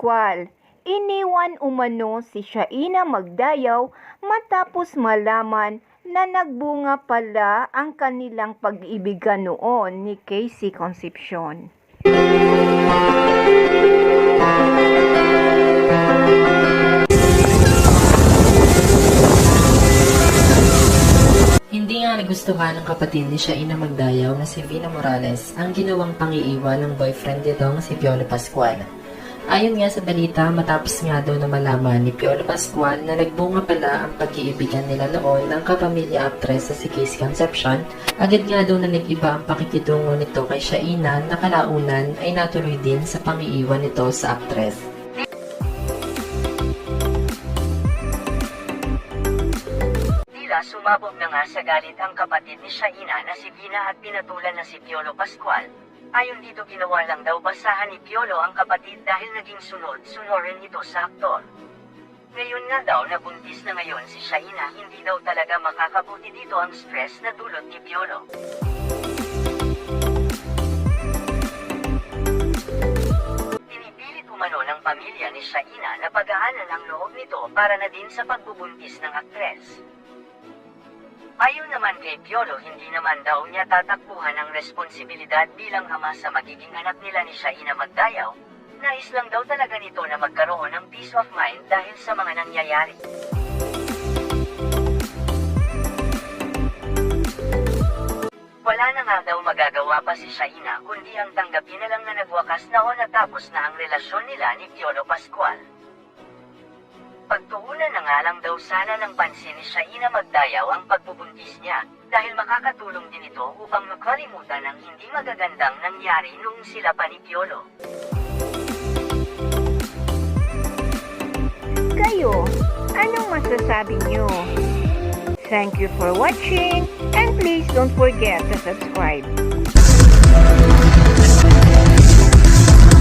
Pascual. Iniwan umano si Shaina Magdayaw matapos malaman na nagbunga pala ang kanilang pag-ibigan noon ni Casey Concepcion. Hindi nga nagustuhan ng kapatid ni Shaina Magdayaw na si Vina Morales ang ginawang pangiiwan ng boyfriend nitong si Piolo Pascual. Ayon nga sa balita, matapos nga daw na malaman ni Piolo Pascual na nagbunga pala ang pag-iibigan nila noon ng kapamilya actress na si Casey Concepcion, agad nga daw na nag-iba ang pakikitungo nito kay Shaina na kalaunan ay natuloy din sa pangiiwan nito sa actress. Sumabog na nga sa galit ang kapatid ni Shaina na si Vina at pinatulan na si Piolo Pascual. Ayon dito, ginawa lang daw basahan ni Piolo ang kapatid dahil naging sunod-sunorin ito sa aktor. Ngayon nga daw na buntis na ngayon si Shaina, hindi daw talaga makakabuti dito ang stress na dulot ni Piolo. Pinipilit umano ng pamilya ni Shaina na pagaanan ang loob nito para na din sa pagbubuntis ng aktres. Ayon naman kay Piolo, hindi naman daw niya tatakbuhan ang responsibilidad bilang ama sa magiging anak nila ni Shaina Magdayaw. Nais lang daw talaga nito na magkaroon ng peace of mind dahil sa mga nangyayari. Wala na nga daw magagawa pa si Shaina kundi ang tanggapin na lang na nagwakas na o natapos na ang relasyon nila ni Piolo Pascual. Pagtuunan na nga lang daw sana ng pansin ni Shaina Magdayaw ang pagbubuntis niya dahil makakatulong din ito upang makalimutan ang hindi magagandang nangyari noong sila pa ni Piolo. Kayo, anong masasabi niyo? Thank you for watching and please don't forget to subscribe.